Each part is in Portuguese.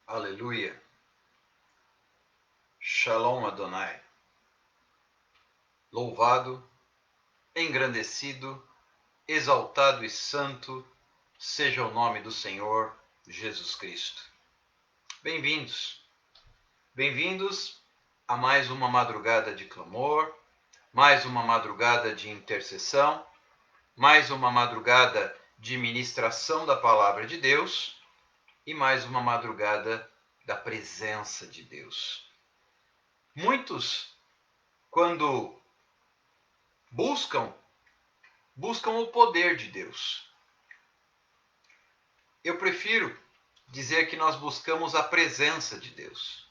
Aleluia. Shalom Adonai. Louvado, engrandecido, exaltado e santo seja o nome do Senhor Jesus Cristo. Bem-vindos. Bem-vindos a mais uma madrugada de clamor, mais uma madrugada de intercessão, mais uma madrugada de ministração da palavra de Deus e mais uma madrugada da presença de Deus. Muitos, quando buscam o poder de Deus. Eu prefiro dizer que nós buscamos a presença de Deus.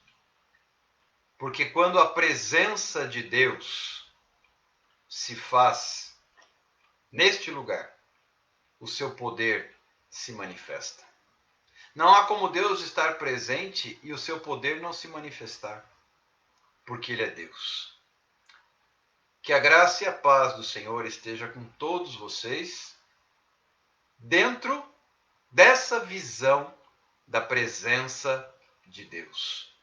Porque quando a presença de Deus se faz neste lugar, o seu poder se manifesta. Não há como Deus estar presente e o seu poder não se manifestar, porque Ele é Deus. Que a graça e a paz do Senhor esteja com todos vocês, dentro dessa visão da presença de Deus.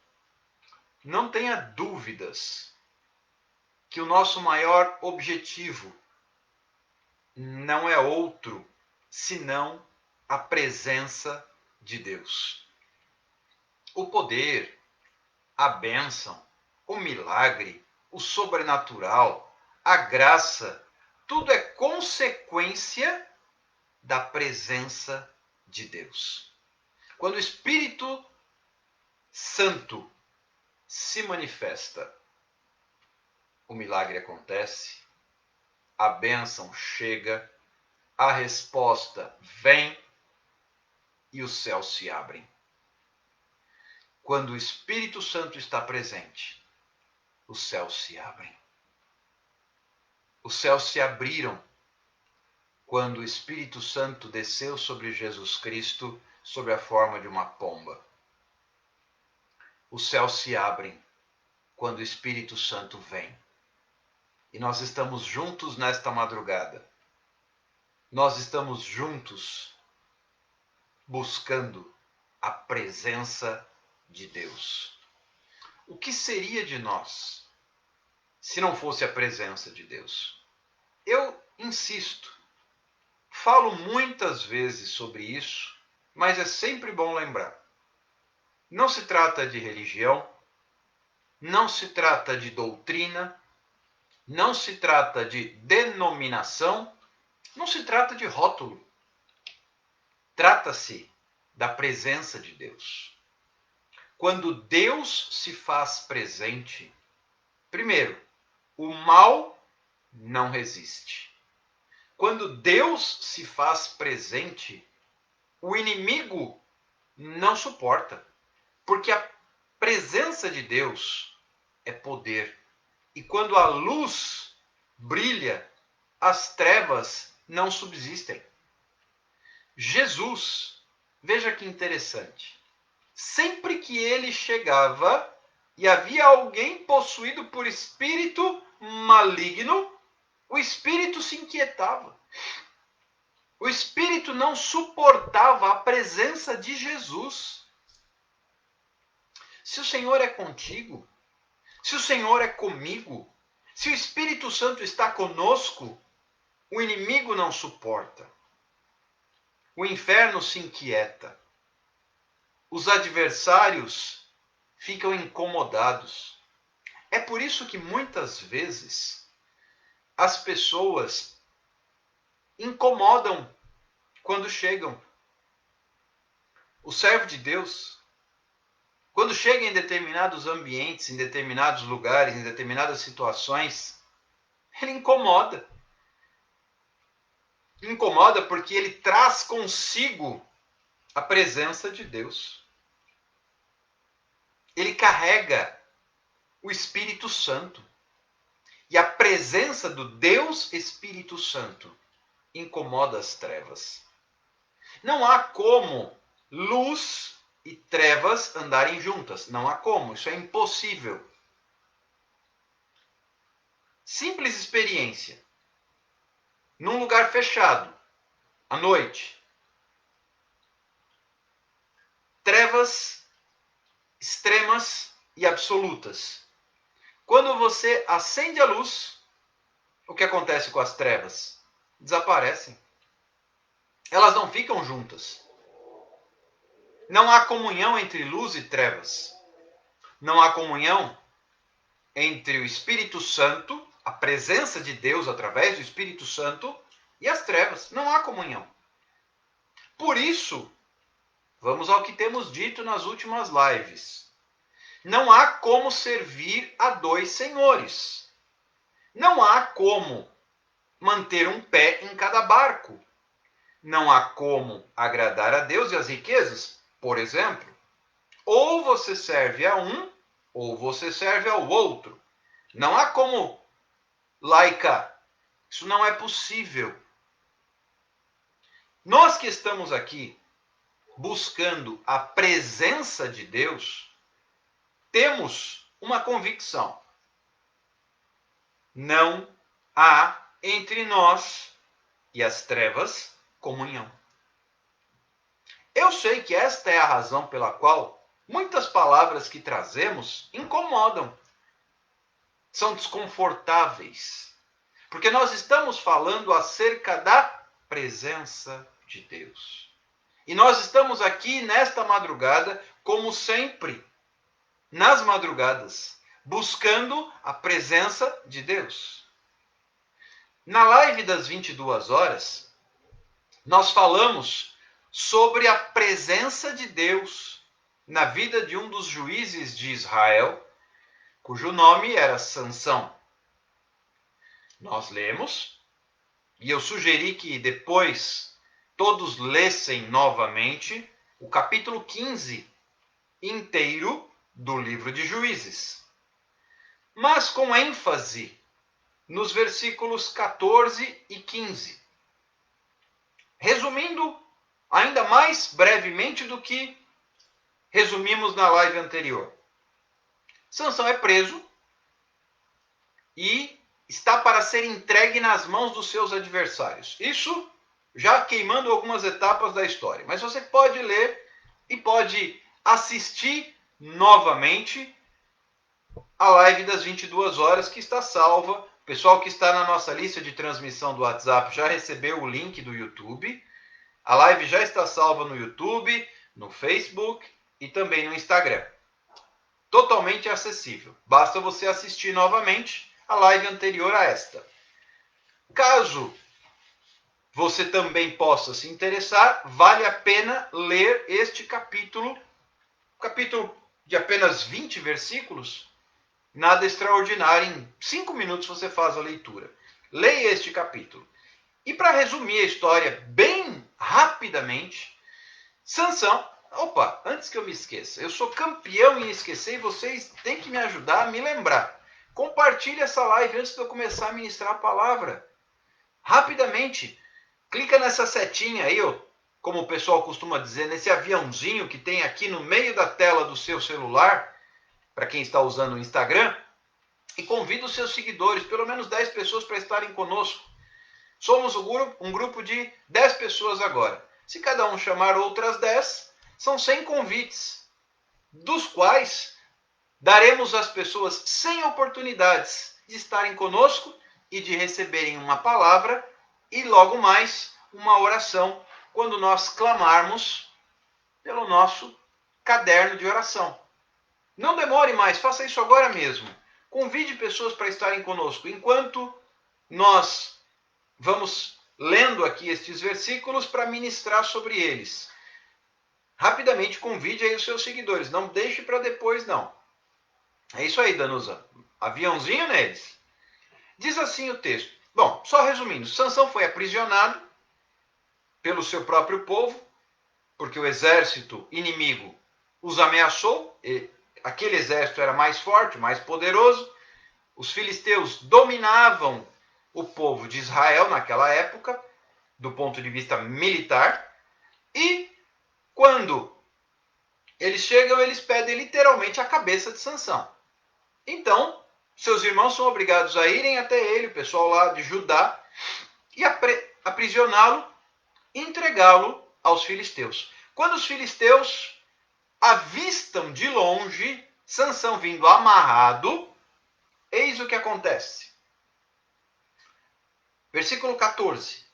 Não tenha dúvidas que o nosso maior objetivo não é outro senão a presença de Deus. O poder, a bênção, o milagre, o sobrenatural, a graça, tudo é consequência da presença de Deus. Quando o Espírito Santo se manifesta, o milagre acontece, a bênção chega, a resposta vem e os céus se abrem. Quando o Espírito Santo está presente, os céus se abrem. Os céus se abriram quando o Espírito Santo desceu sobre Jesus Cristo sob a forma de uma pomba. Os céus se abrem quando o Espírito Santo vem. E nós estamos juntos nesta madrugada. Nós estamos juntos buscando a presença de Deus. O que seria de nós se não fosse a presença de Deus? Eu insisto, falo muitas vezes sobre isso, mas é sempre bom lembrar. Não se trata de religião, não se trata de doutrina, não se trata de denominação, não se trata de rótulo. Trata-se da presença de Deus. Quando Deus se faz presente, primeiro, o mal não resiste. Quando Deus se faz presente, o inimigo não suporta. Porque a presença de Deus é poder. E quando a luz brilha, as trevas não subsistem. Jesus, veja que interessante, sempre que ele chegava e havia alguém possuído por espírito maligno, o espírito se inquietava. O espírito não suportava a presença de Jesus. Se o Senhor é contigo, se o Senhor é comigo, se o Espírito Santo está conosco, o inimigo não suporta. O inferno se inquieta. Os adversários ficam incomodados. É por isso que muitas vezes as pessoas incomodam quando chegam. O servo de Deus, quando chega em determinados ambientes, em determinados lugares, em determinadas situações, ele incomoda. Incomoda porque ele traz consigo a presença de Deus. Ele carrega o Espírito Santo. E a presença do Deus Espírito Santo incomoda as trevas. Não há como luz e trevas andarem juntas. Não há como, isso é impossível. Simples experiência. Num lugar fechado, à noite. Trevas extremas e absolutas. Quando você acende a luz, o que acontece com as trevas? Desaparecem. Elas não ficam juntas. Não há comunhão entre luz e trevas. Não há comunhão entre o Espírito Santo, a presença de Deus através do Espírito Santo, e as trevas. Não há comunhão. Por isso, vamos ao que temos dito nas últimas lives. Não há como servir a dois senhores. Não há como manter um pé em cada barco. Não há como agradar a Deus e as riquezas, por exemplo. Ou você serve a um, ou você serve ao outro. Não há como laica. Isso não é possível. Nós que estamos aqui buscando a presença de Deus, temos uma convicção. Não há entre nós e as trevas comunhão. Eu sei que esta é a razão pela qual muitas palavras que trazemos incomodam. São desconfortáveis. Porque nós estamos falando acerca da presença de Deus. E nós estamos aqui nesta madrugada, como sempre, nas madrugadas, buscando a presença de Deus. Na live das 22 horas, nós falamos sobre a presença de Deus na vida de um dos juízes de Israel, cujo nome era Sansão. Nós lemos, e eu sugeri que depois todos lessem novamente o capítulo 15 inteiro do livro de Juízes, mas com ênfase nos versículos 14 e 15. Resumindo ainda mais brevemente do que resumimos na live anterior. Sansão é preso e está para ser entregue nas mãos dos seus adversários. Isso já queimando algumas etapas da história. Mas você pode ler e pode assistir novamente a live das 22 horas que está salva. O pessoal que está na nossa lista de transmissão do WhatsApp já recebeu o link do YouTube. A live já está salva no YouTube, no Facebook e também no Instagram. Totalmente acessível. Basta você assistir novamente a live anterior a esta. Caso você também possa se interessar, vale a pena ler este capítulo de apenas 20 versículos, nada extraordinário, em 5 minutos você faz a leitura. Leia este capítulo. E para resumir a história bem rapidamente, Sansão, antes que eu me esqueça, eu sou campeão em esquecer e vocês têm que me ajudar a me lembrar. Compartilhe essa live antes de eu começar a ministrar a palavra. Rapidamente, clica nessa setinha aí, como o pessoal costuma dizer, nesse aviãozinho que tem aqui no meio da tela do seu celular, para quem está usando o Instagram, e convida os seus seguidores, pelo menos 10 pessoas para estarem conosco. Somos um grupo de 10 pessoas agora. Se cada um chamar outras 10, são 100 convites, dos quais daremos às pessoas 100 oportunidades de estarem conosco e de receberem uma palavra e logo mais uma oração quando nós clamarmos pelo nosso caderno de oração. Não demore mais, faça isso agora mesmo. Convide pessoas para estarem conosco enquanto nós vamos lendo aqui estes versículos para ministrar sobre eles. Rapidamente convide aí os seus seguidores, não deixe para depois não. É isso aí, Danusa. Aviãozinho neles. Diz assim o texto. Bom, só resumindo, Sansão foi aprisionado pelo seu próprio povo, porque o exército inimigo os ameaçou, e aquele exército era mais forte, mais poderoso. Os filisteus dominavam o povo de Israel naquela época, do ponto de vista militar, e quando eles chegam, eles pedem literalmente a cabeça de Sansão. Então, seus irmãos são obrigados a irem até ele, o pessoal lá de Judá, e aprisioná-lo e entregá-lo aos filisteus. Quando os filisteus avistam de longe Sansão vindo amarrado, eis o que acontece. Versículo 14.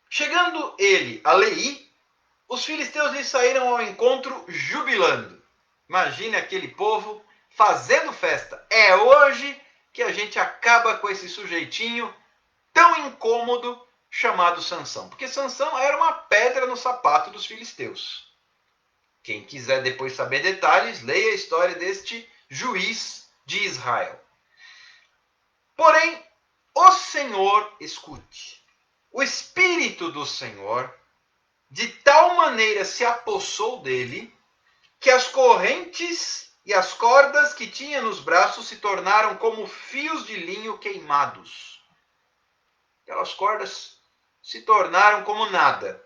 Chegando ele a Leí, os filisteus lhe saíram ao encontro jubilando. Imagine aquele povo fazendo festa. É hoje que a gente acaba com esse sujeitinho tão incômodo chamado Sansão. Porque Sansão era uma pedra no sapato dos filisteus. Quem quiser depois saber detalhes, leia a história deste juiz de Israel. Porém, o Senhor, escute, o Espírito do Senhor de tal maneira se apossou dele que as correntes e as cordas que tinha nos braços se tornaram como fios de linho queimados. Aquelas cordas se tornaram como nada.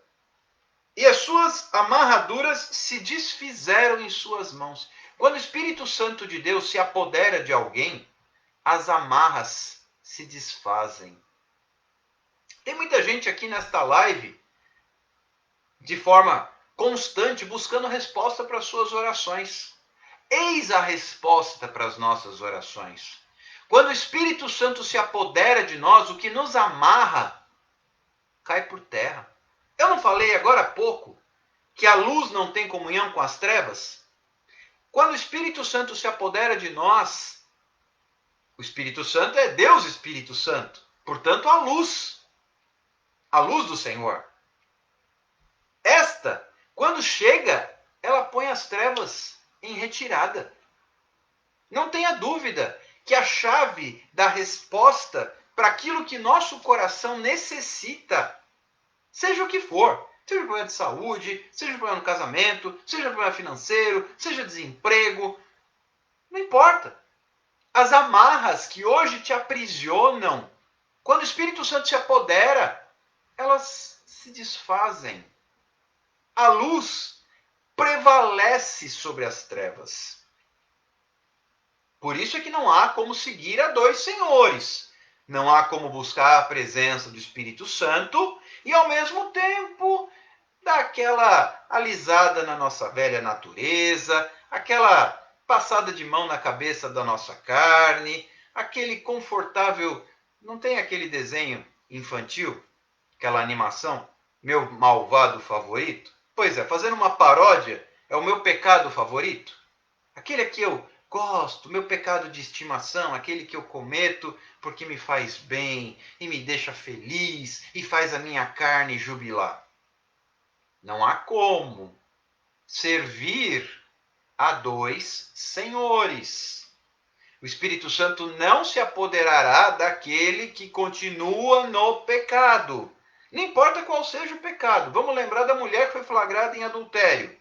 E as suas amarraduras se desfizeram em suas mãos. Quando o Espírito Santo de Deus se apodera de alguém, as amarras se desfazem. Tem muita gente aqui nesta live, de forma constante, buscando resposta para as suas orações. Eis a resposta para as nossas orações. Quando o Espírito Santo se apodera de nós, o que nos amarra cai por terra. Eu não falei agora há pouco que a luz não tem comunhão com as trevas? Quando o Espírito Santo se apodera de nós, o Espírito Santo é Deus Espírito Santo. Portanto, a luz do Senhor. Esta, quando chega, ela põe as trevas em retirada. Não tenha dúvida que a chave da resposta para aquilo que nosso coração necessita, seja o que for, seja um problema de saúde, seja um problema no casamento, seja um problema financeiro, seja desemprego, não importa. As amarras que hoje te aprisionam, quando o Espírito Santo se apodera, elas se desfazem. A luz prevalece sobre as trevas. Por isso é que não há como seguir a dois senhores. Não há como buscar a presença do Espírito Santo e, ao mesmo tempo, dar aquela alisada na nossa velha natureza, aquela passada de mão na cabeça da nossa carne, aquele confortável... Não tem aquele desenho infantil, aquela animação, meu malvado favorito? Pois é, fazendo uma paródia é o meu pecado favorito. Aquele que eu gosto, meu pecado de estimação, aquele que eu cometo porque me faz bem e me deixa feliz e faz a minha carne jubilar. Não há como servir a dois senhores. O Espírito Santo não se apoderará daquele que continua no pecado. Não importa qual seja o pecado. Vamos lembrar da mulher que foi flagrada em adultério.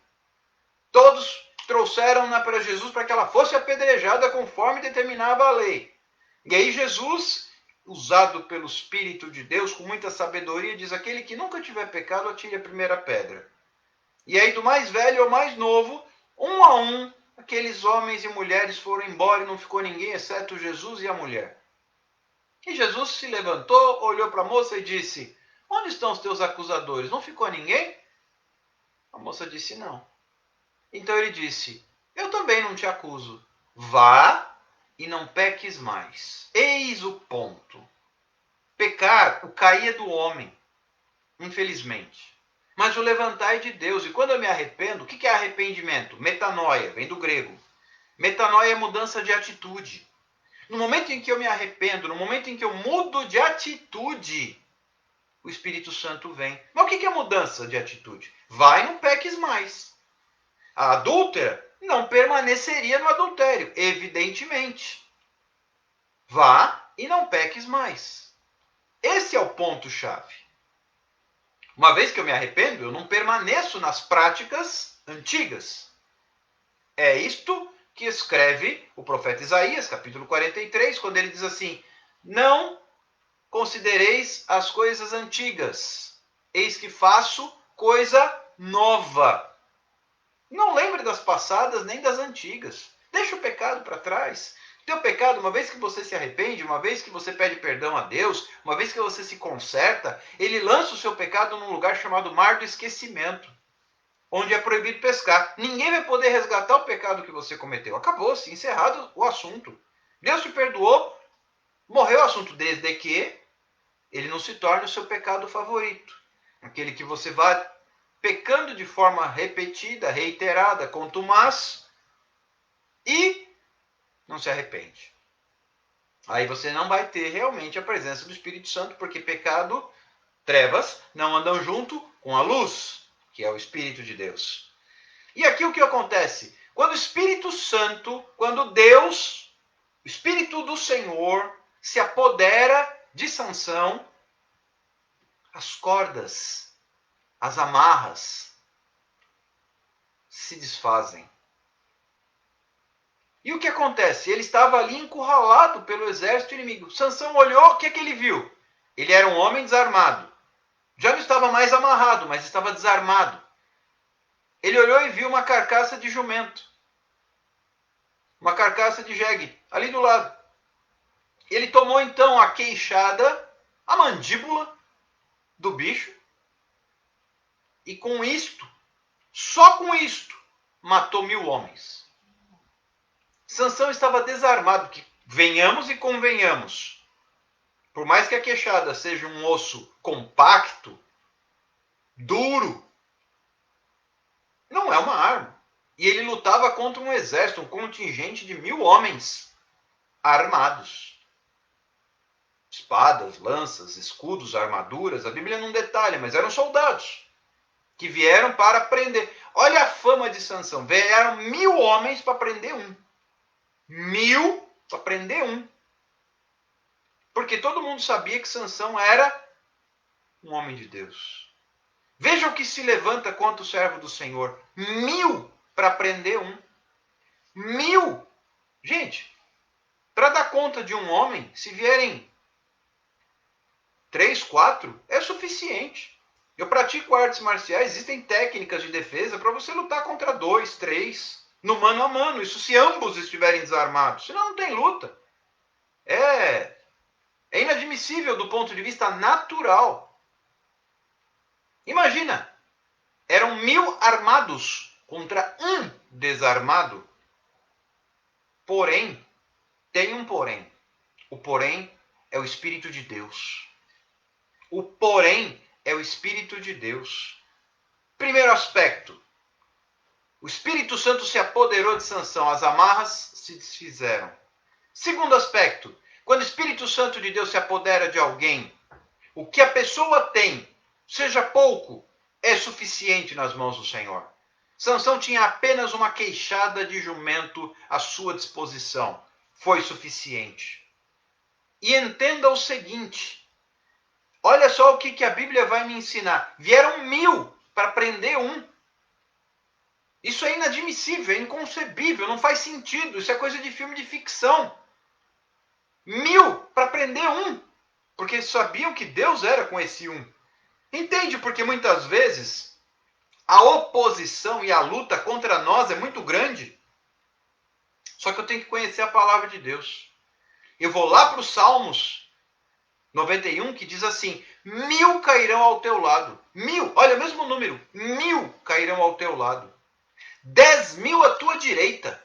Todos trouxeram-na para Jesus para que ela fosse apedrejada conforme determinava a lei. E aí Jesus, usado pelo Espírito de Deus com muita sabedoria, diz: aquele que nunca tiver pecado, atire a primeira pedra. E aí do mais velho ao mais novo, um a um, aqueles homens e mulheres foram embora e não ficou ninguém exceto Jesus e a mulher. E Jesus se levantou, olhou para a moça e disse: onde estão os teus acusadores? Não ficou ninguém? A moça disse: não. Então ele disse: eu também não te acuso. Vá e não peques mais. Eis o ponto. Pecar, o cair é do homem, infelizmente. Mas o levantar é de Deus. E quando eu me arrependo, o que é arrependimento? Metanoia, vem do grego. Metanoia é mudança de atitude. No momento em que eu me arrependo, no momento em que eu mudo de atitude, o Espírito Santo vem. Mas o que é mudança de atitude? Vai e não peques mais. A adúltera não permaneceria no adultério, evidentemente. Vá e não peques mais. Esse é o ponto-chave. Uma vez que eu me arrependo, eu não permaneço nas práticas antigas. É isto que escreve o profeta Isaías, capítulo 43, quando ele diz assim: não considereis as coisas antigas, eis que faço coisa nova. Não lembre das passadas nem das antigas. Deixa o pecado para trás. Teu pecado, uma vez que você se arrepende, uma vez que você pede perdão a Deus, uma vez que você se conserta, ele lança o seu pecado num lugar chamado mar do esquecimento. onde é proibido pescar. Ninguém vai poder resgatar o pecado que você cometeu. Acabou-se, encerrado o assunto. Deus te perdoou, morreu o assunto, desde que ele não se torne o seu pecado favorito. Aquele que você vai pecando de forma repetida, reiterada, contumaz, e não se arrepende. Aí você não vai ter realmente a presença do Espírito Santo, porque pecado, trevas, não andam junto com a luz, que é o Espírito de Deus. E aqui o que acontece? Quando o Espírito Santo, quando Deus, o Espírito do Senhor, se apodera de Sansão, as cordas, as amarras, se desfazem. E o que acontece? Ele estava ali encurralado pelo exército inimigo. Sansão olhou, o que ele viu? Ele era um homem desarmado. Já não estava mais amarrado, mas estava desarmado. Ele olhou e viu uma carcaça de jumento. Uma carcaça de jegue, ali do lado. Ele tomou então a queixada, a mandíbula do bicho, e com isto, só com isto, matou 1000 homens. Sansão estava desarmado, que venhamos e convenhamos. Por mais que a queixada seja um osso compacto, duro, não é uma arma. E ele lutava contra um exército, um contingente de 1000 homens armados. Espadas, lanças, escudos, armaduras, a Bíblia não detalha, mas eram soldados que vieram para prender. Olha a fama de Sansão, vieram 1000 homens para prender um. 1000 para prender um. Porque todo mundo sabia que Sansão era um homem de Deus. Veja o que se levanta contra o servo do Senhor. 1000 para prender um. 1000. Gente, para dar conta de um homem, se vierem 3, 4, é suficiente. Eu pratico artes marciais, existem técnicas de defesa para você lutar contra 2, 3, no mano a mano. Isso se ambos estiverem desarmados. Senão não tem luta. É inadmissível do ponto de vista natural. Imagina, eram 1000 armados contra um desarmado. Porém, tem um porém. O porém é o Espírito de Deus. O porém é o Espírito de Deus. Primeiro aspecto. O Espírito Santo se apoderou de Sansão. As amarras se desfizeram. Segundo aspecto. Quando o Espírito Santo de Deus se apodera de alguém, o que a pessoa tem, seja pouco, é suficiente nas mãos do Senhor. Sansão tinha apenas uma queixada de jumento à sua disposição. Foi suficiente. E entenda o seguinte. Olha só o que a Bíblia vai me ensinar. Vieram 1000 para prender um. Isso é inadmissível, é inconcebível, não faz sentido. Isso é coisa de filme de ficção. 1000 para prender um. Porque sabiam que Deus era com esse um. Entende? Porque muitas vezes a oposição e a luta contra nós é muito grande. Só que eu tenho que conhecer a palavra de Deus. Eu vou lá para os Salmos 91, que diz assim: 1000 cairão ao teu lado. 1000, olha o mesmo número. 1000 cairão ao teu lado. 10.000 à tua direita.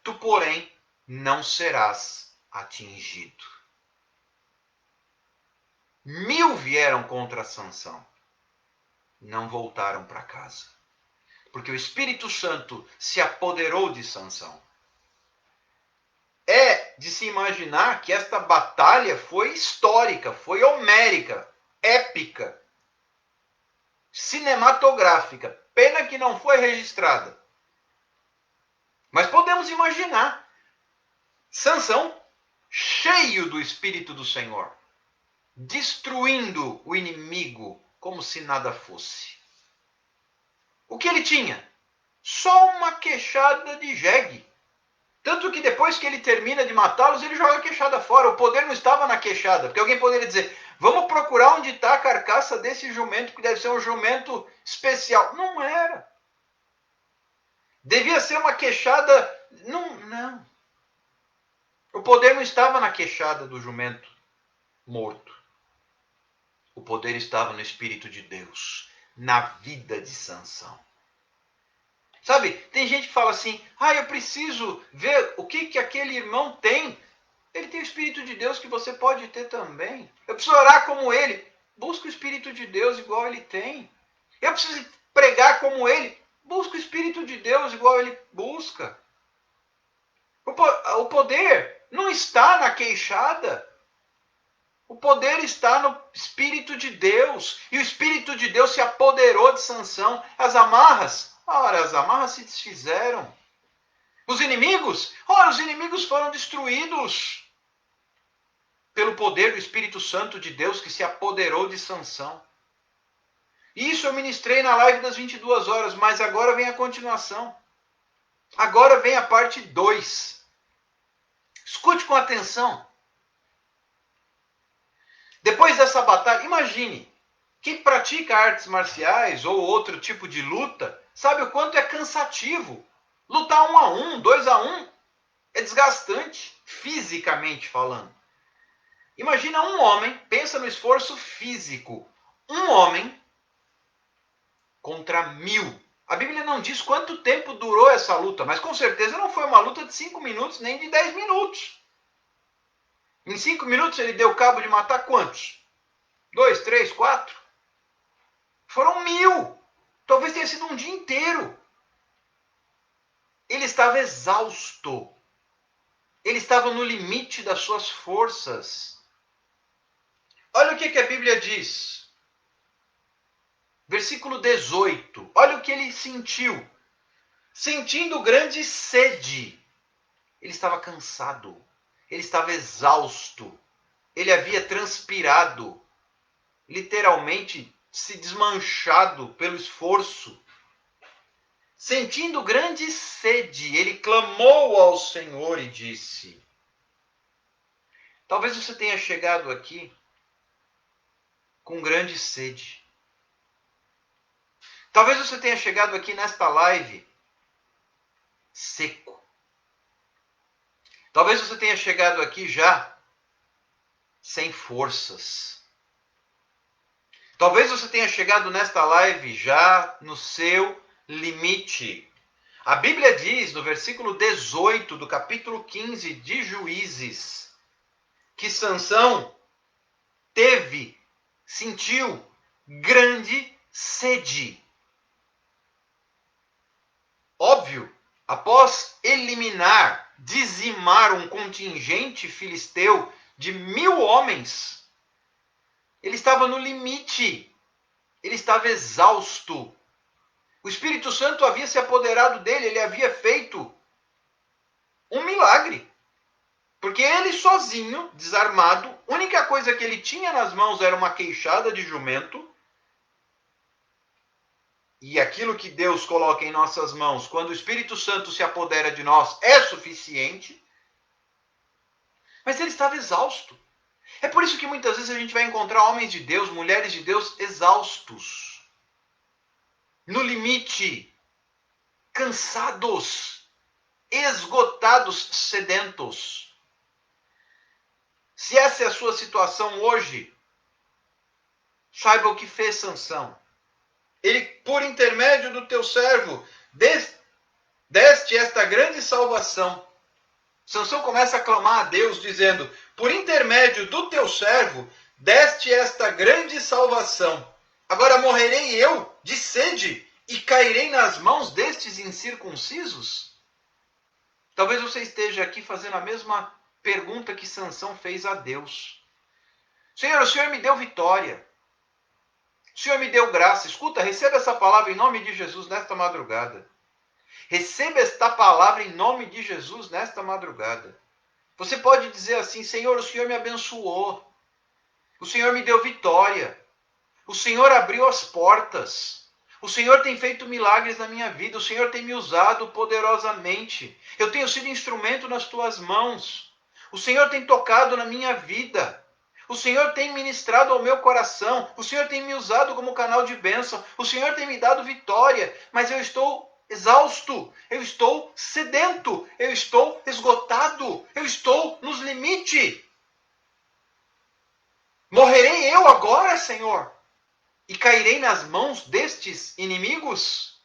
Tu, porém, não serás atingido. 1000 vieram contra Sansão. Não voltaram para casa. Porque o Espírito Santo se apoderou de Sansão. É de se imaginar que esta batalha foi histórica, foi homérica, épica, cinematográfica. Pena que não foi registrada. Mas podemos imaginar. Sansão, cheio do Espírito do Senhor, destruindo o inimigo como se nada fosse. O que ele tinha? Só uma queixada de jegue. Tanto que depois que ele termina de matá-los, ele joga a queixada fora. O poder não estava na queixada. Porque alguém poderia dizer, vamos procurar onde está a carcaça desse jumento, que deve ser um jumento especial. Não era. Devia ser uma queixada... Não. O poder não estava na queixada do jumento morto. O poder estava no Espírito de Deus, na vida de Sansão. Sabe, tem gente que fala assim, eu preciso ver o que aquele irmão tem. Ele tem o Espírito de Deus que você pode ter também. Eu preciso orar como ele. Busca o Espírito de Deus igual ele tem. Eu preciso pregar como ele. Busca o Espírito de Deus igual ele busca. O poder não está na queixada. O poder está no Espírito de Deus. E o Espírito de Deus se apoderou de Sansão. As amarras se desfizeram. Os inimigos foram destruídos pelo poder do Espírito Santo de Deus que se apoderou de Sansão. Isso eu ministrei na live das 22 horas, mas agora vem a continuação. Agora vem a parte 2. Escute com atenção. Depois dessa batalha, imagine, quem pratica artes marciais ou outro tipo de luta, sabe o quanto é cansativo. Lutar 1-1, 2-1, é desgastante, fisicamente falando. Imagina um homem, pensa no esforço físico. Um homem contra 1000. A Bíblia não diz quanto tempo durou essa luta, mas com certeza não foi uma luta de 5 minutos, nem de 10 minutos. Em 5 minutos ele deu cabo de matar quantos? 2, 3, 4? Foram 1000. Talvez tenha sido um dia inteiro. Ele estava exausto. Ele estava no limite das suas forças. Olha o que a Bíblia diz. Versículo 18. Olha o que ele sentiu. Sentindo grande sede. Ele estava cansado. Ele estava exausto. Ele havia transpirado. Literalmente se desmanchado pelo esforço. Sentindo grande sede, ele clamou ao Senhor e disse: talvez você tenha chegado aqui com grande sede. Talvez você tenha chegado aqui nesta live seco. Talvez você tenha chegado aqui já sem forças. Talvez você tenha chegado nesta live já no seu limite. A Bíblia diz no versículo 18 do capítulo 15 de Juízes que Sansão sentiu grande sede. Óbvio, após dizimar um contingente filisteu de 1000 homens, ele estava no limite, ele estava exausto. O Espírito Santo havia se apoderado dele, ele havia feito um milagre. Porque ele sozinho, desarmado, a única coisa que ele tinha nas mãos era uma queixada de jumento. E aquilo que Deus coloca em nossas mãos, quando o Espírito Santo se apodera de nós, é suficiente. Mas ele estava exausto. É por isso que muitas vezes a gente vai encontrar homens de Deus, mulheres de Deus exaustos. No limite. Cansados. Esgotados, sedentos. Se essa é a sua situação hoje, saiba o que fez Sansão. Ele, por intermédio do teu servo, deste esta grande salvação. Sansão começa a clamar a Deus, dizendo: por intermédio do teu servo, deste esta grande salvação. Agora morrerei eu de sede e cairei nas mãos destes incircuncisos? Talvez você esteja aqui fazendo a mesma pergunta que Sansão fez a Deus. Senhor, o Senhor me deu vitória. O Senhor me deu graça. Escuta, receba essa palavra em nome de Jesus nesta madrugada. Receba esta palavra em nome de Jesus nesta madrugada. Você pode dizer assim: Senhor, o Senhor me abençoou. O Senhor me deu vitória. O Senhor abriu as portas. O Senhor tem feito milagres na minha vida. O Senhor tem me usado poderosamente. Eu tenho sido instrumento nas tuas mãos. O Senhor tem tocado na minha vida. O Senhor tem ministrado ao meu coração. O Senhor tem me usado como canal de bênção. O Senhor tem me dado vitória. Mas eu estou exausto. Eu estou sedento. Eu estou esgotado. Eu estou nos limites. Morrerei eu agora, Senhor? E cairei nas mãos destes inimigos?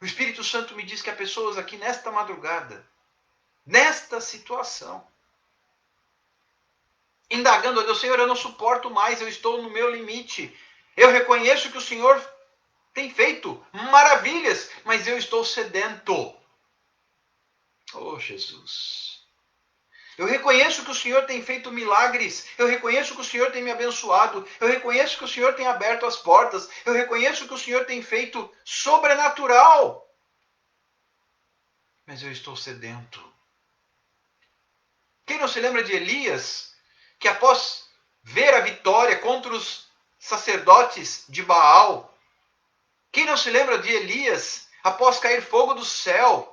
O Espírito Santo me diz que há pessoas aqui nesta madrugada, nesta situação, indagando a Deus: Senhor, eu não suporto mais, eu estou no meu limite. Eu reconheço que o Senhor tem feito maravilhas, mas eu estou sedento. Oh, Jesus. Eu reconheço que o Senhor tem feito milagres. Eu reconheço que o Senhor tem me abençoado. Eu reconheço que o Senhor tem aberto as portas. Eu reconheço que o Senhor tem feito sobrenatural. Mas eu estou sedento. Quem não se lembra de Elias, que após ver a vitória contra os sacerdotes de Baal, quem não se lembra de Elias, após cair fogo do céu,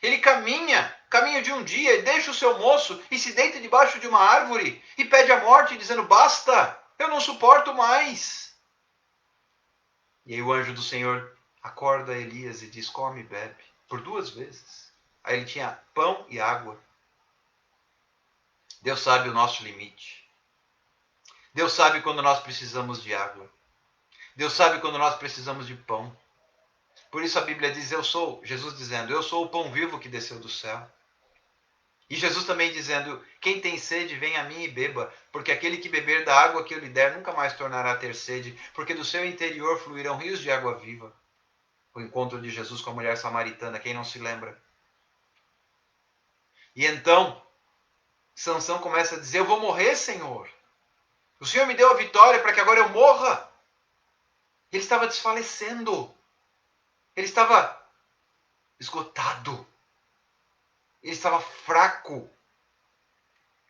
ele caminha de um dia e deixa o seu moço e se deita debaixo de uma árvore e pede a morte, dizendo: basta, eu não suporto mais. E aí o anjo do Senhor acorda Elias e diz: come e bebe, por 2 vezes. Aí ele tinha pão e água. Deus sabe o nosso limite. Deus sabe quando nós precisamos de água. Deus sabe quando nós precisamos de pão. Por isso a Bíblia diz: Jesus dizendo, eu sou o pão vivo que desceu do céu. E Jesus também dizendo: quem tem sede, vem a mim e beba, porque aquele que beber da água que eu lhe der nunca mais tornará a ter sede, porque do seu interior fluirão rios de água viva. O encontro de Jesus com a mulher samaritana, quem não se lembra? E então, Sansão começa a dizer: eu vou morrer, Senhor. O Senhor me deu a vitória para que agora eu morra. Ele estava desfalecendo. Ele estava esgotado. Ele estava fraco.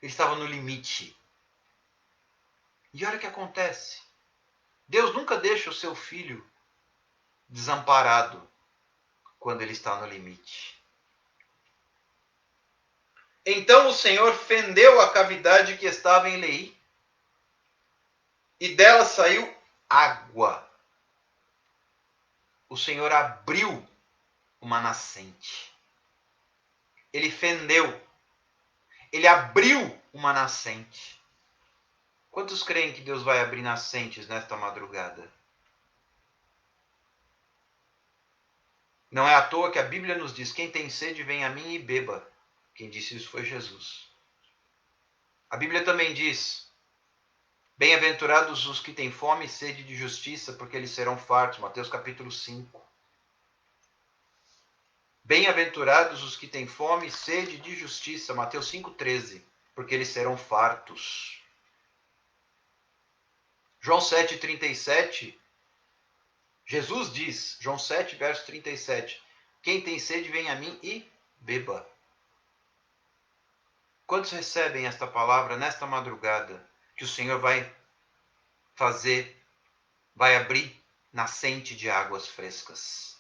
Ele estava no limite. E olha o que acontece. Deus nunca deixa o seu filho desamparado quando ele está no limite. Então o Senhor fendeu a cavidade que estava em Leí, e dela saiu água. O Senhor abriu uma nascente. Ele fendeu. Ele abriu uma nascente. Quantos creem que Deus vai abrir nascentes nesta madrugada? Não é à toa que a Bíblia nos diz: quem tem sede, vem a mim e beba. Quem disse isso foi Jesus. A Bíblia também diz: bem-aventurados os que têm fome e sede de justiça, porque eles serão fartos. Mateus capítulo 5. Bem-aventurados os que têm fome e sede de justiça. Mateus 5,13. Porque eles serão fartos. João 7,37. Jesus diz, João 7, verso 37, quem tem sede, vem a mim e beba. Quantos recebem esta palavra nesta madrugada, que o Senhor vai abrir nascente de águas frescas?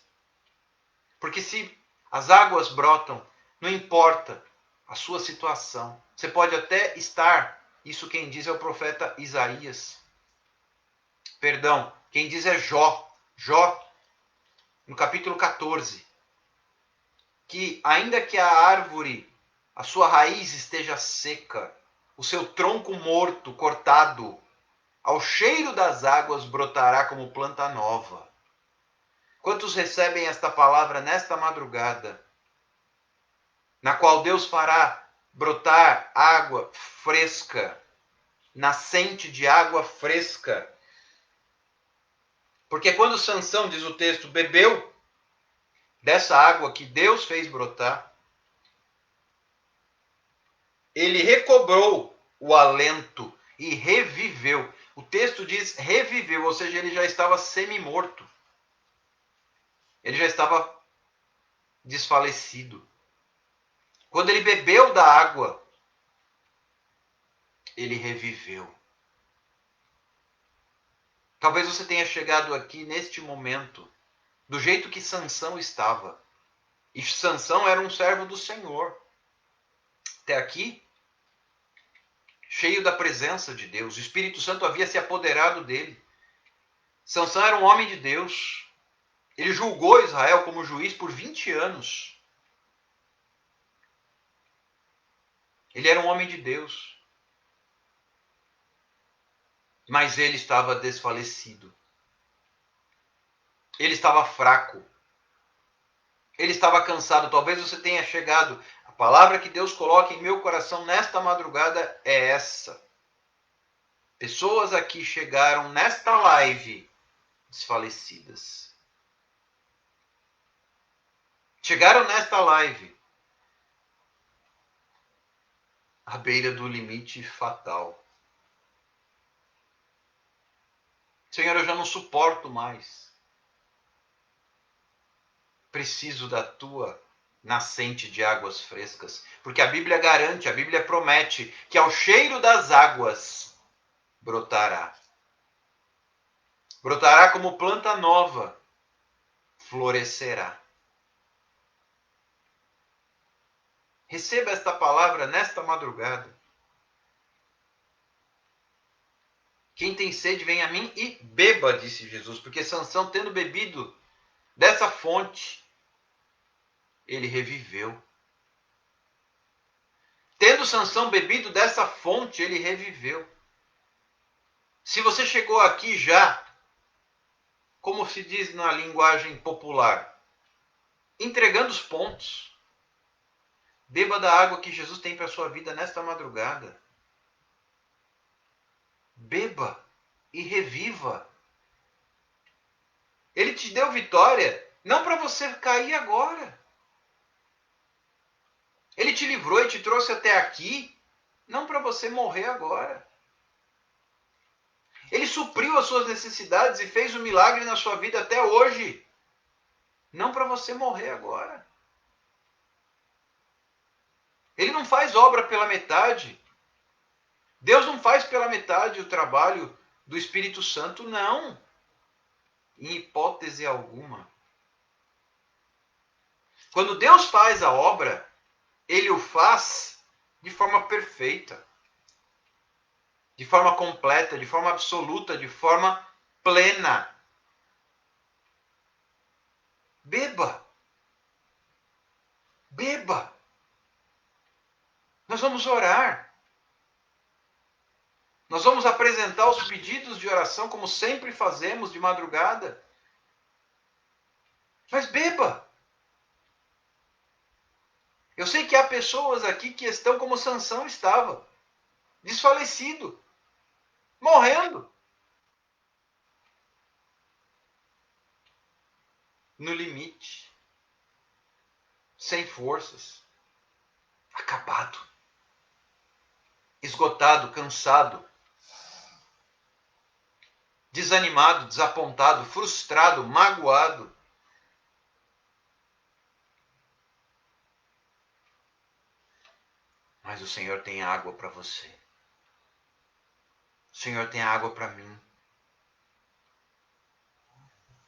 Porque se as águas brotam, não importa a sua situação. Você pode até estar, isso quem diz é o profeta Isaías. Perdão, quem diz é Jó. Jó, no capítulo 14, que ainda que a árvore, a sua raiz esteja seca, o seu tronco morto, cortado, ao cheiro das águas brotará como planta nova. Quantos recebem esta palavra nesta madrugada, na qual Deus fará brotar água fresca, nascente de água fresca? Porque quando Sansão, diz o texto, bebeu dessa água que Deus fez brotar, ele recobrou o alento e reviveu. O texto diz reviveu, ou seja, ele já estava semi-morto. Ele já estava desfalecido. Quando ele bebeu da água, ele reviveu. Talvez você tenha chegado aqui neste momento do jeito que Sansão estava. E Sansão era um servo do Senhor. Até aqui, cheio da presença de Deus. O Espírito Santo havia se apoderado dele. Sansão era um homem de Deus. Ele julgou Israel como juiz por 20 anos. Ele era um homem de Deus. Mas ele estava desfalecido. Ele estava fraco. Ele estava cansado. Talvez você tenha chegado. A palavra que Deus coloca em meu coração nesta madrugada é essa. Pessoas aqui chegaram nesta live desfalecidas. Chegaram nesta live à beira do limite fatal. Senhor, eu já não suporto mais. Preciso da tua nascente de águas frescas. Porque a Bíblia garante, a Bíblia promete que ao cheiro das águas brotará. Brotará como planta nova, florescerá. Receba esta palavra nesta madrugada. Quem tem sede, vem a mim e beba, disse Jesus, porque Sansão, tendo bebido dessa fonte, ele reviveu. Tendo Sansão bebido dessa fonte, ele reviveu. Se você chegou aqui já, como se diz na linguagem popular, entregando os pontos, beba da água que Jesus tem para a sua vida nesta madrugada. Beba e reviva. Ele te deu vitória, não para você cair agora. Ele te livrou e te trouxe até aqui, não para você morrer agora. Ele supriu as suas necessidades e fez um milagre na sua vida até hoje, não para você morrer agora. Ele não faz obra pela metade. Deus não faz pela metade o trabalho do Espírito Santo, não. Em hipótese alguma. Quando Deus faz a obra, Ele o faz de forma perfeita, de forma completa, de forma absoluta, de forma plena. Beba. Beba. Nós vamos orar. Nós vamos apresentar os pedidos de oração, como sempre fazemos de madrugada. Mas beba. Eu sei que há pessoas aqui que estão como Sansão estava, desfalecido, morrendo, no limite, sem forças, acabado, esgotado, cansado, desanimado, desapontado, frustrado, magoado. Mas o Senhor tem água para você. O Senhor tem água para mim.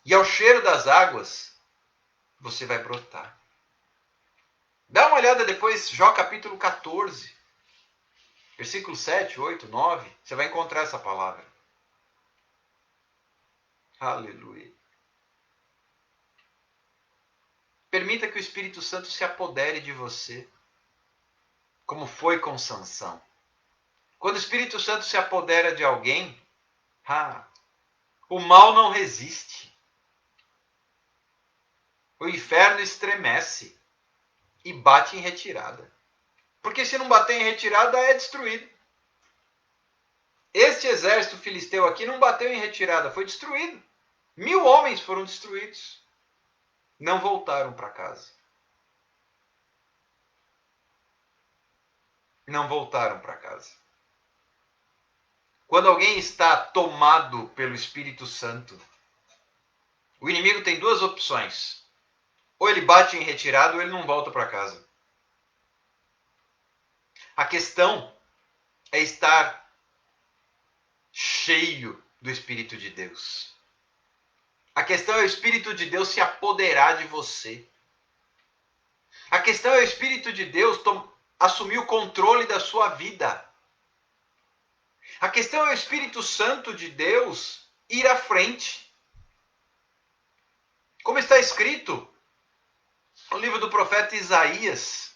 E ao cheiro das águas, você vai brotar. Dá uma olhada depois, Jó capítulo 14, versículo 7, 8, 9. Você vai encontrar essa palavra. Aleluia. Permita que o Espírito Santo se apodere de você, como foi com Sansão. Quando o Espírito Santo se apodera de alguém, o mal não resiste. O inferno estremece e bate em retirada. Porque se não bater em retirada, é destruído. Este exército filisteu aqui não bateu em retirada, foi destruído. 1000 homens foram destruídos. Não voltaram para casa. Não voltaram para casa. Quando alguém está tomado pelo Espírito Santo, o inimigo tem duas opções. Ou ele bate em retirada ou ele não volta para casa. A questão é estar cheio do Espírito de Deus. A questão é o Espírito de Deus se apoderar de você. A questão é o Espírito de Deus assumir o controle da sua vida. A questão é o Espírito Santo de Deus ir à frente. Como está escrito no livro do profeta Isaías,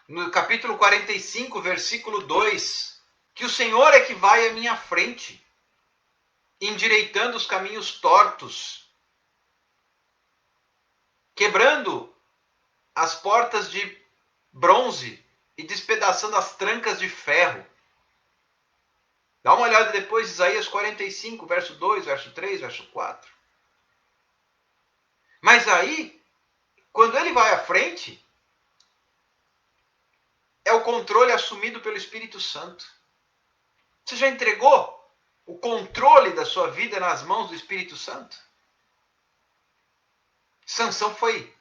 no capítulo 45, versículo 2, que o Senhor é que vai à minha frente. endireitando os caminhos tortos, quebrando as portas de bronze e despedaçando as trancas de ferro. Dá uma olhada depois, Isaías 45, verso 2, verso 3, verso 4. Mas aí, quando ele vai à frente, é o controle assumido pelo Espírito Santo. Você já entregou o controle da sua vida nas mãos do Espírito Santo? Sansão foi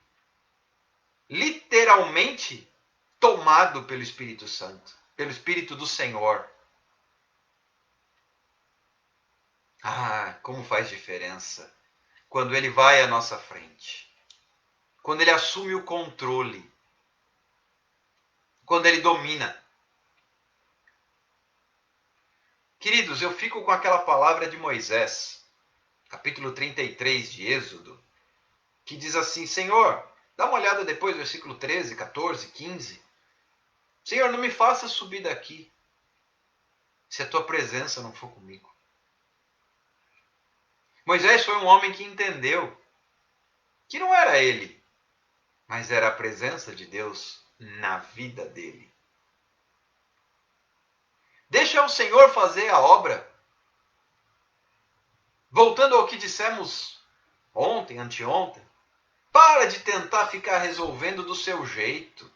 literalmente tomado pelo Espírito Santo, pelo Espírito do Senhor. Ah, como faz diferença quando ele vai à nossa frente, quando ele assume o controle, quando ele domina. Queridos, eu fico com aquela palavra de Moisés, capítulo 33 de Êxodo, que diz assim: Senhor, dá uma olhada depois, versículo 13, 14, 15. Senhor, não me faça subir daqui, se a tua presença não for comigo. Moisés foi um homem que entendeu que não era ele, mas era a presença de Deus na vida dele. Deixa o Senhor fazer a obra. Voltando ao que dissemos ontem, anteontem, para de tentar ficar resolvendo do seu jeito.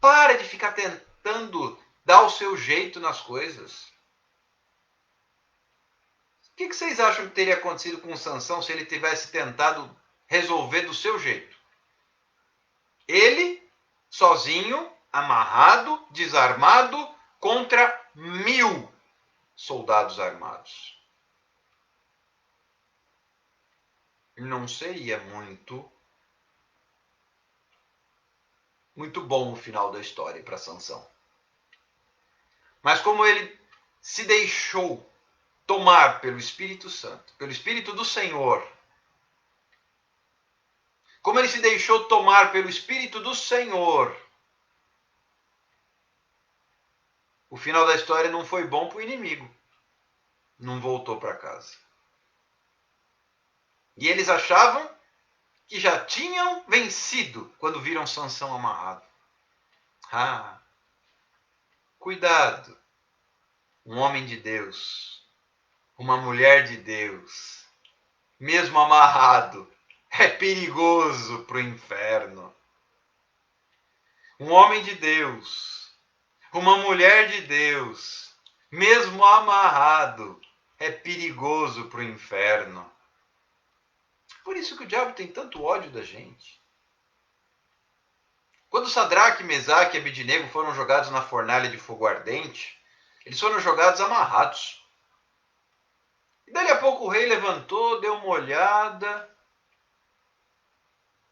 Para de ficar tentando dar o seu jeito nas coisas. O que vocês acham que teria acontecido com Sansão se ele tivesse tentado resolver do seu jeito? Ele, sozinho, amarrado, desarmado, contra 1000 soldados armados. Não seria muito bom o final da história para Sansão. Mas como ele se deixou tomar pelo Espírito Santo, pelo Espírito do Senhor, como ele se deixou tomar pelo Espírito do Senhor, o final da história não foi bom para o inimigo. Não voltou para casa. E eles achavam que já tinham vencido quando viram Sansão amarrado. Ah, cuidado. Um homem de Deus, uma mulher de Deus, mesmo amarrado, é perigoso para o inferno. Um homem de Deus, uma mulher de Deus, mesmo amarrado, é perigoso para o inferno. Por isso que o diabo tem tanto ódio da gente. Quando Sadraque, Mesaque e Abednego foram jogados na fornalha de fogo ardente, eles foram jogados amarrados. E dali a pouco o rei levantou, deu uma olhada,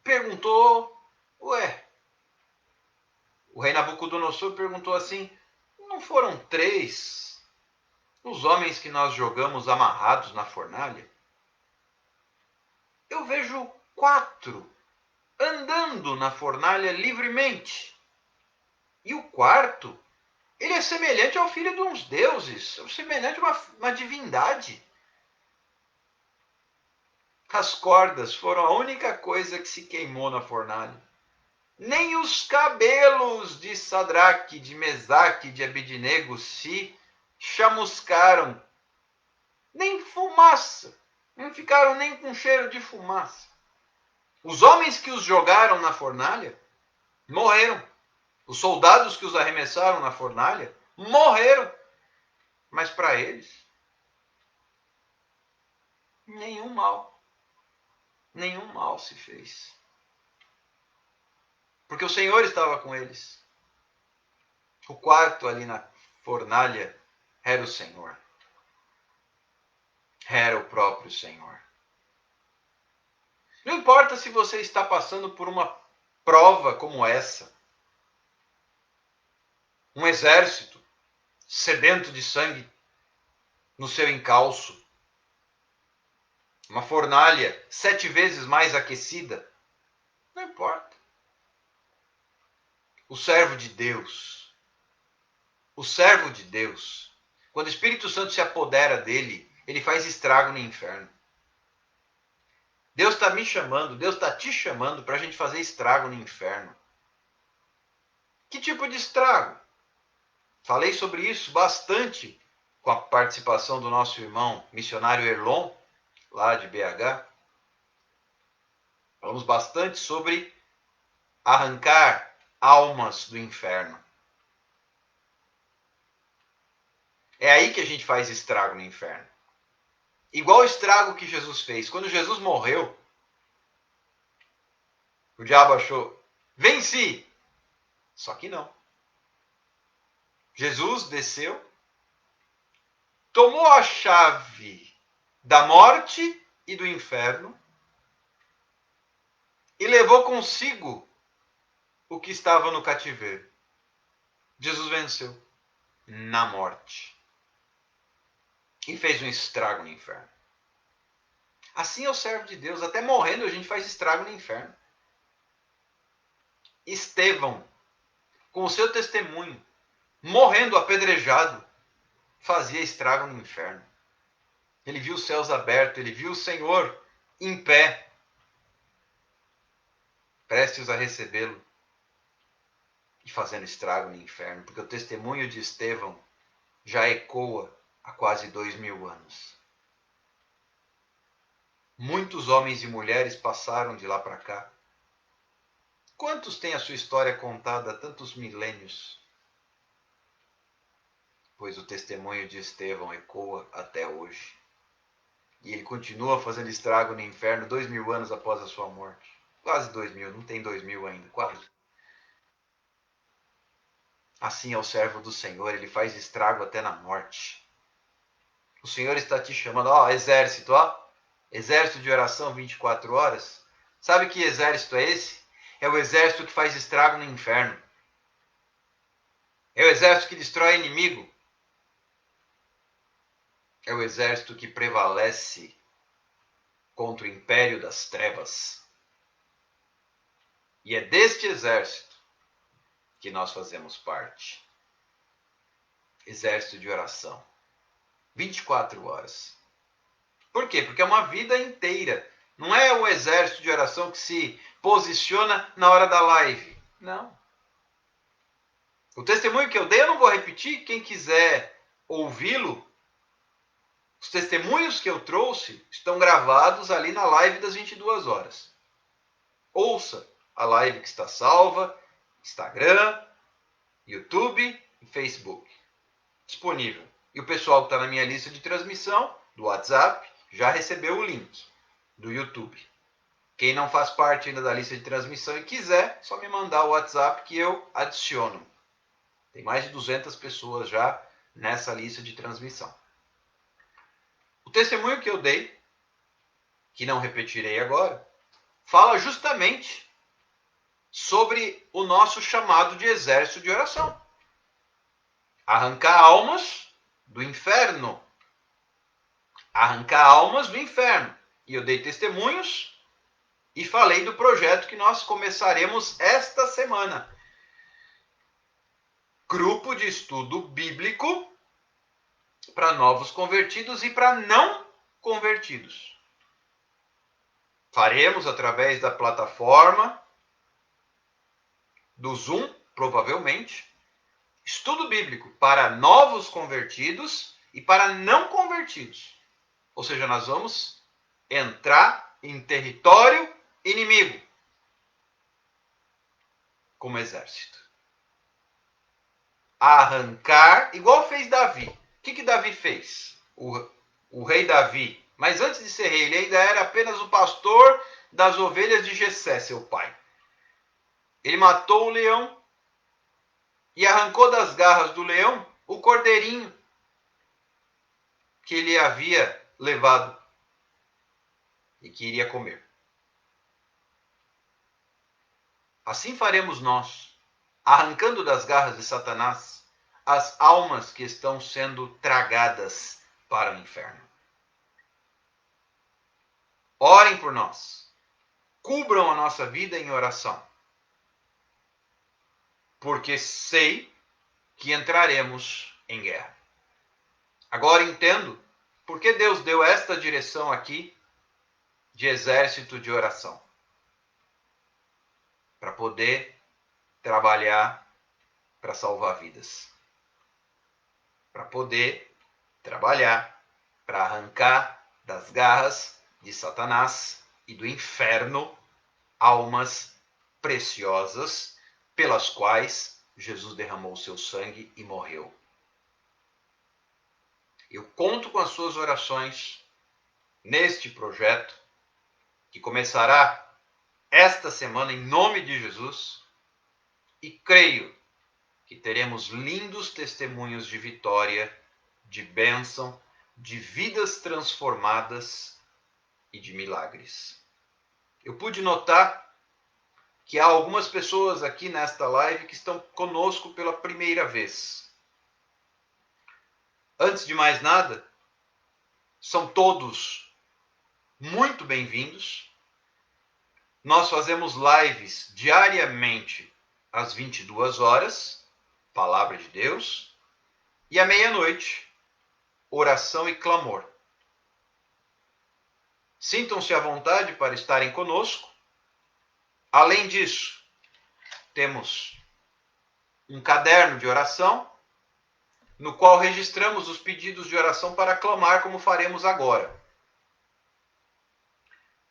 perguntou, ué, o rei Nabucodonosor perguntou assim, não foram 3 os homens que nós jogamos amarrados na fornalha? Eu vejo 4 andando na fornalha livremente. E o quarto, ele é semelhante ao filho de uns deuses, semelhante a uma divindade. As cordas foram a única coisa que se queimou na fornalha. Nem os cabelos de Sadraque, de Mesaque, de Abednego se chamuscaram. Nem fumaça. Não ficaram nem com cheiro de fumaça. Os homens que os jogaram na fornalha morreram. Os soldados que os arremessaram na fornalha morreram. Mas para eles, nenhum mal se fez. Porque o Senhor estava com eles. O quarto ali na fornalha era o Senhor. Era o próprio Senhor. Não importa se você está passando por uma prova como essa. Um exército sedento de sangue no seu encalço. Uma fornalha 7 vezes mais aquecida. Não importa. O servo de Deus Quando o Espírito Santo se apodera dele, ele faz estrago no inferno. Deus está me chamando, Deus está te chamando para a gente fazer estrago no inferno. Que tipo de estrago? Falei sobre isso bastante com a participação do nosso irmão missionário Erlon, lá de BH. Falamos bastante sobre arrancar almas do inferno. É aí que a gente faz estrago no inferno. Igual o estrago que Jesus fez. Quando Jesus morreu, o diabo achou, venci! Só que não. Jesus desceu, tomou a chave da morte e do inferno e levou consigo o que estava no cativeiro. Jesus venceu na morte e fez um estrago no inferno. Assim é o servo de Deus. Até morrendo a gente faz estrago no inferno. Estevão, com o seu testemunho, morrendo apedrejado, fazia estrago no inferno. Ele viu os céus abertos, ele viu o Senhor em pé, prestes a recebê-lo e fazendo estrago no inferno, porque o testemunho de Estevão já ecoa há quase 2000 anos. Muitos homens e mulheres passaram de lá para cá. Quantos têm a sua história contada há tantos milênios? Pois o testemunho de Estevão ecoa até hoje. E ele continua fazendo estrago no inferno 2000 anos após a sua morte. Quase 2000, não tem 2000 ainda, quase. Assim é o servo do Senhor, ele faz estrago até na morte. O Senhor está te chamando, exército, exército de oração 24 horas. Sabe que exército é esse? É o exército que faz estrago no inferno. É o exército que destrói inimigo. É o exército que prevalece contra o império das trevas. E é deste exército que nós fazemos parte. Exército de oração. 24 horas. Por quê? Porque é uma vida inteira. Não é o exército de oração que se posiciona na hora da live. Não. O testemunho que eu dei eu não vou repetir. Quem quiser ouvi-lo, os testemunhos que eu trouxe estão gravados ali na live das 22 horas. Ouça a live que está salva, Instagram, YouTube e Facebook. Disponível. E o pessoal que está na minha lista de transmissão, do WhatsApp, já recebeu o link do YouTube. Quem não faz parte ainda da lista de transmissão e quiser, só me mandar o WhatsApp que eu adiciono. Tem mais de 200 pessoas já nessa lista de transmissão. O testemunho que eu dei, que não repetirei agora, fala justamente sobre o nosso chamado de exército de oração. Arrancar almas do inferno. Arrancar almas do inferno. E eu dei testemunhos e falei do projeto que nós começaremos esta semana. Grupo de estudo bíblico para novos convertidos e para não convertidos. Faremos através da plataforma do Zoom, provavelmente, estudo bíblico para novos convertidos e para não convertidos. Ou seja, nós vamos entrar em território inimigo como exército. Arrancar, igual fez Davi. O que Davi fez? O rei Davi, mas antes de ser rei, ele ainda era apenas o pastor das ovelhas de Jessé, seu pai. Ele matou o leão e arrancou das garras do leão o cordeirinho que ele havia levado e que iria comer. Assim faremos nós, arrancando das garras de Satanás as almas que estão sendo tragadas para o inferno. Orem por nós. Cubram a nossa vida em oração. Porque sei que entraremos em guerra. Agora entendo por que Deus deu esta direção aqui de exército de oração. Para poder trabalhar para salvar vidas. Para poder trabalhar para arrancar das garras de Satanás e do inferno almas preciosas pelas quais Jesus derramou seu sangue e morreu. Eu conto com as suas orações neste projeto que começará esta semana em nome de Jesus e creio que teremos lindos testemunhos de vitória, de bênção, de vidas transformadas e de milagres. Eu pude notar que há algumas pessoas aqui nesta live que estão conosco pela primeira vez. Antes de mais nada, são todos muito bem-vindos. Nós fazemos lives diariamente às 22 horas, Palavra de Deus, e à meia-noite, oração e clamor. Sintam-se à vontade para estarem conosco. Além disso, temos um caderno de oração, no qual registramos os pedidos de oração para clamar, como faremos agora.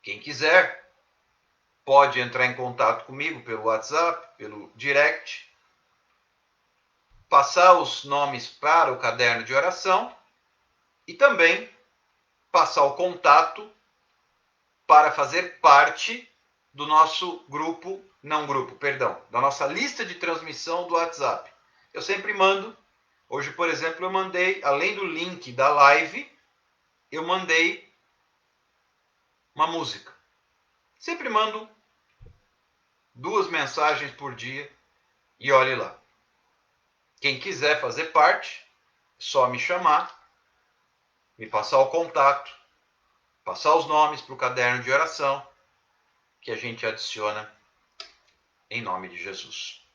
Quem quiser, pode entrar em contato comigo pelo WhatsApp, pelo direct, passar os nomes para o caderno de oração e também passar o contato para fazer parte do nosso da nossa lista de transmissão do WhatsApp. Eu sempre mando, hoje, por exemplo, eu mandei, além do link da live, eu mandei uma música. Sempre mando 2 mensagens por dia e olhe lá. Quem quiser fazer parte, só me chamar, me passar o contato, passar os nomes para o caderno de oração, que a gente adiciona em nome de Jesus.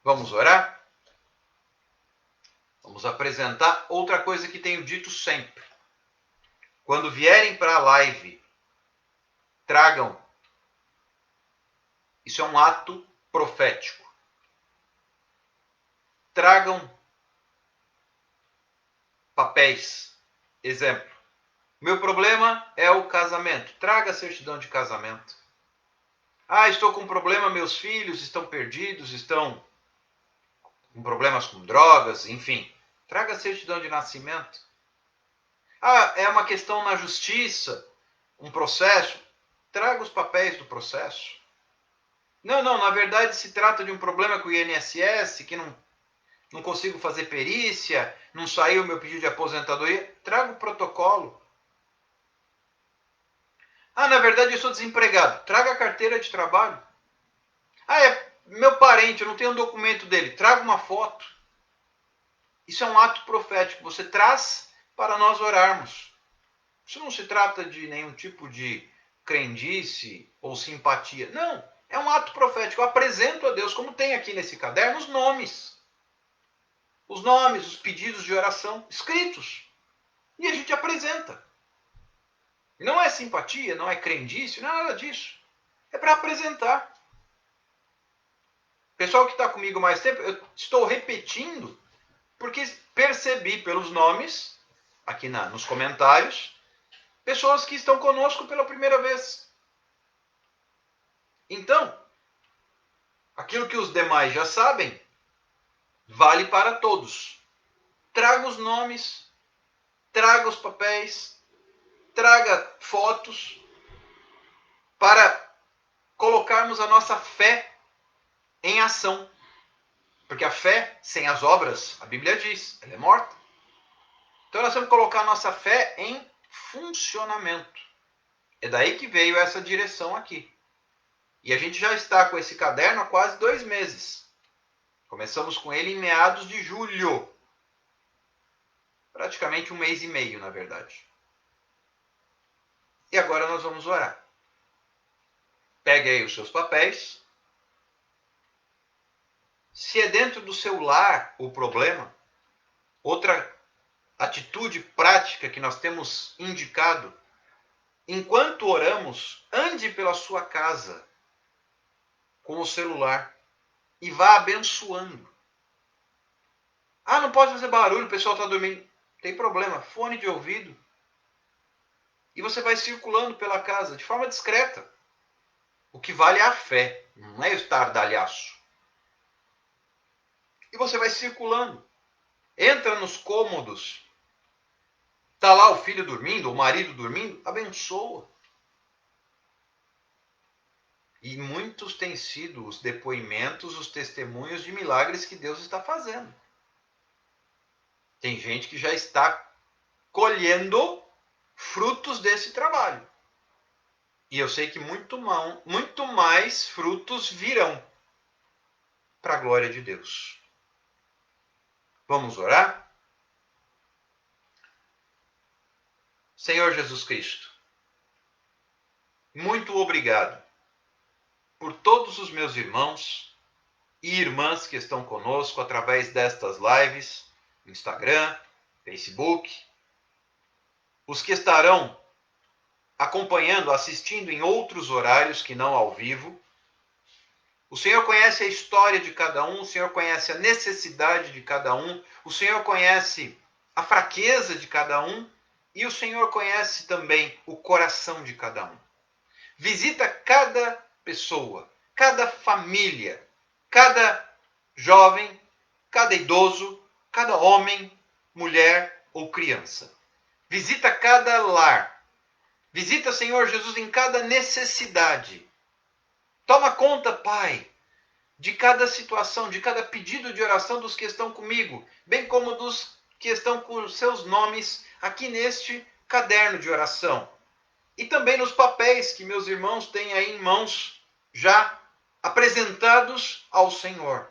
Vamos orar? Vamos apresentar outra coisa que tenho dito sempre. Quando vierem para a live, tragam. Isso é um ato profético. Tragam papéis. Exemplo. Meu problema é o casamento. Traga a certidão de casamento. Estou com problema, meus filhos estão perdidos, estão com problemas com drogas, enfim. Traga a certidão de nascimento. É uma questão na justiça, um processo. Traga os papéis do processo. Não, na verdade se trata de um problema com o INSS, que não consigo fazer perícia, não saiu o meu pedido de aposentadoria. Traga o protocolo. Na verdade eu sou desempregado. Traga a carteira de trabalho. É meu parente, eu não tenho um documento dele. Traga uma foto. Isso é um ato profético. Você traz para nós orarmos. Isso não se trata de nenhum tipo de crendice ou simpatia. Não, é um ato profético. Eu apresento a Deus, como tem aqui nesse caderno, os nomes. Os nomes, os pedidos de oração escritos. E a gente apresenta. Não é simpatia, não é crendice, não é nada disso. É para apresentar. Pessoal que está comigo mais tempo, eu estou repetindo porque percebi pelos nomes, aqui nos comentários, pessoas que estão conosco pela primeira vez. Então, aquilo que os demais já sabem, vale para todos. Traga os nomes, traga os papéis, traga fotos, para colocarmos a nossa fé em ação. Porque a fé sem as obras, a Bíblia diz, ela é morta. Então nós temos que colocar a nossa fé em funcionamento. É daí que veio essa direção aqui. E a gente já está com esse caderno há quase 2 meses. Começamos com ele em meados de julho. Praticamente 1 mês e meio, na verdade. E agora nós vamos orar. Pegue aí os seus papéis. Se é dentro do seu lar o problema, outra atitude prática que nós temos indicado, enquanto oramos, ande pela sua casa com o celular e vá abençoando. Ah, não pode fazer barulho, o pessoal está dormindo. Tem problema, fone de ouvido. E você vai circulando pela casa de forma discreta. O que vale é a fé, não é o estardalhaço. E você vai circulando. Entra nos cômodos. Está lá o filho dormindo, o marido dormindo, abençoa. E muitos têm sido os depoimentos, os testemunhos de milagres que Deus está fazendo. Tem gente que já está colhendo frutos desse trabalho. E eu sei que muito mais frutos virão para a glória de Deus. Vamos orar? Senhor Jesus Cristo, muito obrigado por todos os meus irmãos e irmãs que estão conosco através destas lives, Instagram, Facebook, os que estarão acompanhando, assistindo em outros horários que não ao vivo. O Senhor conhece a história de cada um, o Senhor conhece a necessidade de cada um, o Senhor conhece a fraqueza de cada um e o Senhor conhece também o coração de cada um. Visita cada pessoa, cada família, cada jovem, cada idoso, cada homem, mulher ou criança. Visita cada lar. Visita, Senhor Jesus, em cada necessidade. Toma conta, Pai, de cada situação, de cada pedido de oração dos que estão comigo, bem como dos que estão com seus nomes aqui neste caderno de oração. E também nos papéis que meus irmãos têm aí em mãos, já apresentados ao Senhor.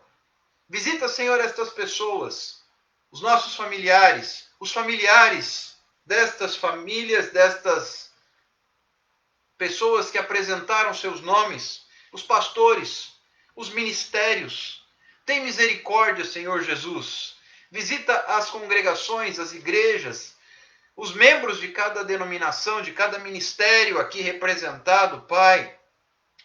Visita, Senhor, estas pessoas, os nossos familiares, os familiares destas famílias, destas pessoas que apresentaram seus nomes, os pastores, os ministérios. Tem misericórdia, Senhor Jesus. Visita as congregações, as igrejas, os membros de cada denominação, de cada ministério aqui representado, Pai.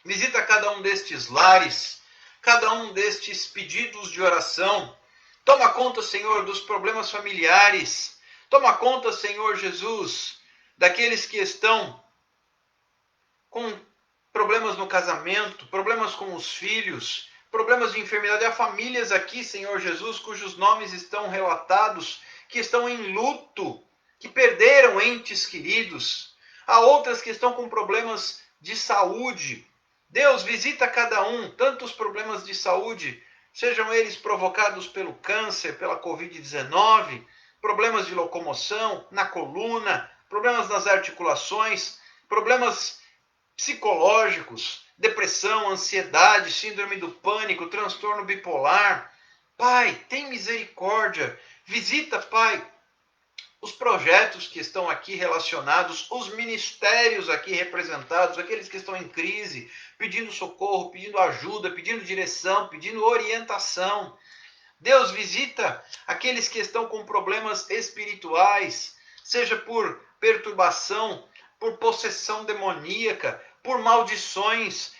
Visita cada um destes lares, cada um destes pedidos de oração. Toma conta, Senhor, dos problemas familiares. Toma conta, Senhor Jesus, daqueles que estão com problemas no casamento, problemas com os filhos, problemas de enfermidade. Há famílias aqui, Senhor Jesus, cujos nomes estão relatados, que estão em luto, que perderam entes queridos. Há outras que estão com problemas de saúde. Deus, visita cada um, tanto os problemas de saúde, sejam eles provocados pelo câncer, pela Covid-19, problemas de locomoção, na coluna, problemas nas articulações, problemas psicológicos, depressão, ansiedade, síndrome do pânico, transtorno bipolar. Pai, tem misericórdia. Visita, Pai, os projetos que estão aqui relacionados, os ministérios aqui representados, aqueles que estão em crise, pedindo socorro, pedindo ajuda, pedindo direção, pedindo orientação. Deus, visita aqueles que estão com problemas espirituais, seja por perturbação, por possessão demoníaca, por maldições,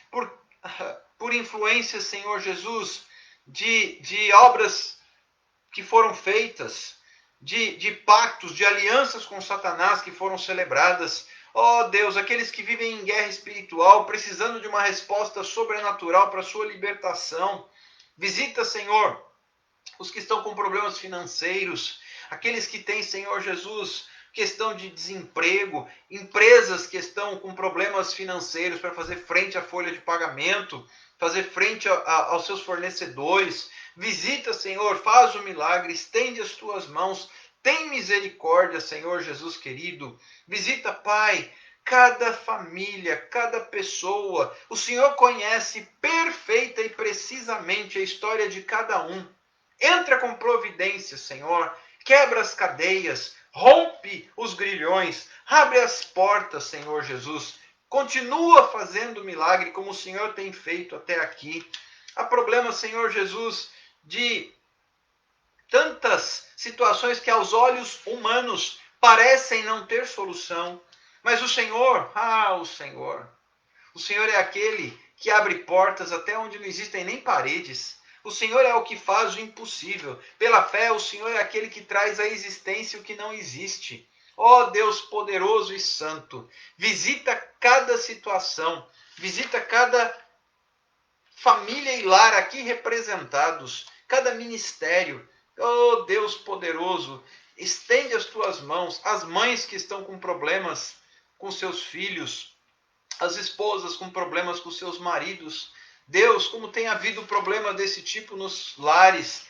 por influências, Senhor Jesus, de obras que foram feitas, de pactos, de alianças com Satanás que foram celebradas. Oh Deus, aqueles que vivem em guerra espiritual, precisando de uma resposta sobrenatural para a sua libertação. Visita, Senhor, os que estão com problemas financeiros, aqueles que têm, Senhor Jesus, questão de desemprego, empresas que estão com problemas financeiros para fazer frente à folha de pagamento, fazer frente aos seus fornecedores. Visita, Senhor, faz o milagre, estende as tuas mãos, tem misericórdia, Senhor Jesus querido. Visita, Pai, cada família, cada pessoa. O Senhor conhece perfeita e precisamente a história de cada um. Entra com providência, Senhor, quebra as cadeias, rompe os grilhões, abre as portas, Senhor Jesus. Continua fazendo milagre como o Senhor tem feito até aqui. Há problema, Senhor Jesus, de tantas situações que aos olhos humanos parecem não ter solução. Mas o Senhor o Senhor é aquele que abre portas até onde não existem nem paredes. O Senhor é o que faz o impossível. Pela fé, o Senhor é aquele que traz à existência o que não existe. Ó Deus poderoso e santo, visita cada situação, visita cada família e lar aqui representados, cada ministério. Ó Deus poderoso, estende as tuas mãos, as mães que estão com problemas com seus filhos, as esposas com problemas com seus maridos. Deus, como tem havido problema desse tipo nos lares,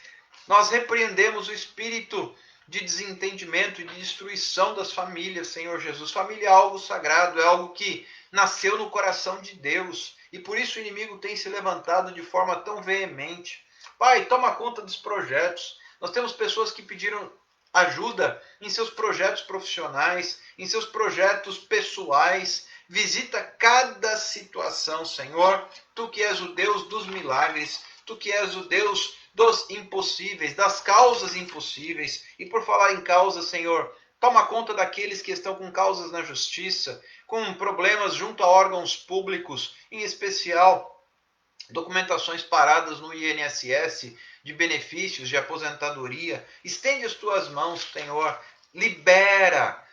nós repreendemos o espírito de desentendimento e de destruição das famílias, Senhor Jesus. Família é algo sagrado, é algo que nasceu no coração de Deus. E por isso o inimigo tem se levantado de forma tão veemente. Pai, toma conta dos projetos. Nós temos pessoas que pediram ajuda em seus projetos profissionais, em seus projetos pessoais. Visita cada situação, Senhor. Tu que és o Deus dos milagres, tu que és o Deus dos impossíveis, das causas impossíveis. E por falar em causas, Senhor, toma conta daqueles que estão com causas na justiça, com problemas junto a órgãos públicos, em especial documentações paradas no INSS, de benefícios, de aposentadoria. Estende as tuas mãos, Senhor. Libera,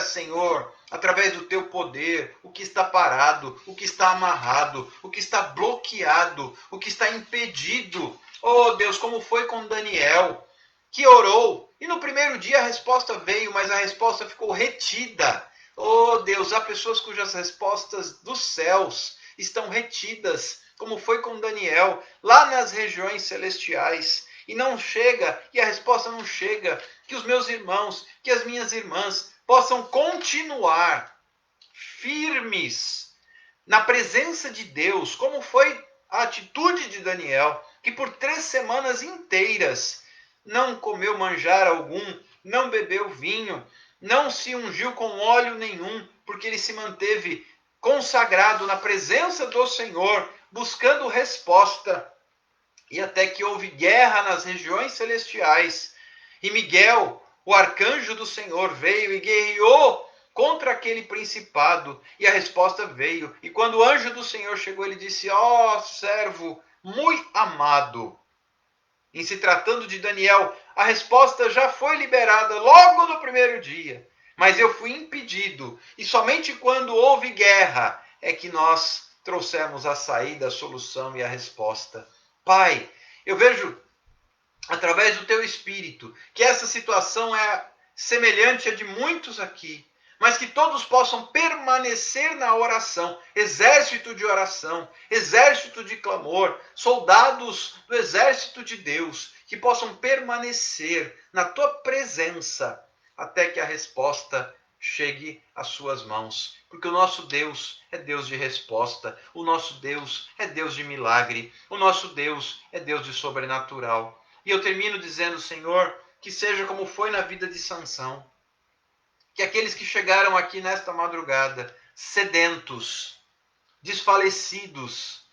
Senhor, através do teu poder, o que está parado, o que está amarrado, o que está bloqueado, o que está impedido. Oh Deus, como foi com Daniel, que orou, e no primeiro dia a resposta veio, mas a resposta ficou retida. Oh Deus, há pessoas cujas respostas dos céus estão retidas, como foi com Daniel, lá nas regiões celestiais, e não chega, e a resposta não chega. Que os meus irmãos, que as minhas irmãs possam continuar firmes na presença de Deus, como foi a atitude de Daniel, que por 3 semanas inteiras não comeu manjar algum, não bebeu vinho, não se ungiu com óleo nenhum, porque ele se manteve consagrado na presença do Senhor, buscando resposta. E até que houve guerra nas regiões celestiais. E Miguel, o arcanjo do Senhor, veio e guerreou contra aquele principado. E a resposta veio. E quando o anjo do Senhor chegou, ele disse: ó servo muito amado. Em se tratando de Daniel, a resposta já foi liberada logo no primeiro dia. Mas eu fui impedido. E somente quando houve guerra é que nós trouxemos a saída, a solução e a resposta. Pai, eu vejo através do teu Espírito que essa situação é semelhante à de muitos aqui, mas que todos possam permanecer na oração, exército de oração, exército de clamor, soldados do exército de Deus, que possam permanecer na tua presença até que a resposta chegue às suas mãos. Porque o nosso Deus é Deus de resposta, o nosso Deus é Deus de milagre, o nosso Deus é Deus de sobrenatural. E eu termino dizendo, Senhor, que seja como foi na vida de Sansão, que aqueles que chegaram aqui nesta madrugada, sedentos, desfalecidos,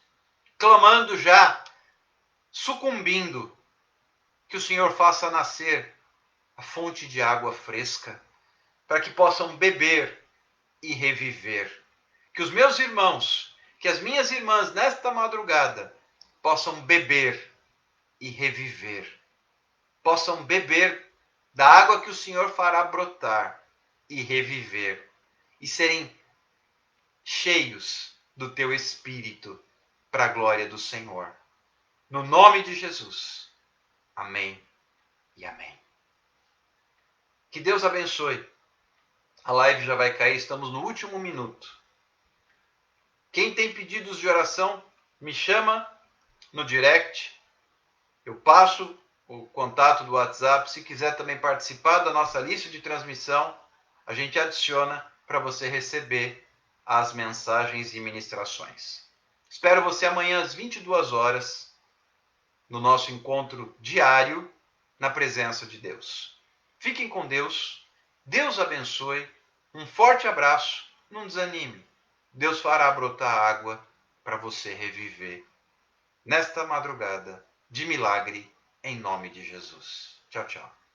clamando já, sucumbindo, que o Senhor faça nascer a fonte de água fresca, para que possam beber e reviver. Que os meus irmãos, que as minhas irmãs nesta madrugada possam beber e reviver. Possam beber da água que o Senhor fará brotar e reviver. E serem cheios do teu Espírito para a glória do Senhor. No nome de Jesus. Amém e amém. Que Deus abençoe. A live já vai cair, estamos no último minuto. Quem tem pedidos de oração, me chama no direct. Eu passo o contato do WhatsApp. Se quiser também participar da nossa lista de transmissão, a gente adiciona para você receber as mensagens e ministrações. Espero você amanhã às 22 horas no nosso encontro diário na presença de Deus. Fiquem com Deus. Deus abençoe. Um forte abraço. Não desanime. Deus fará brotar água para você reviver nesta madrugada de milagre em nome de Jesus. Tchau, tchau.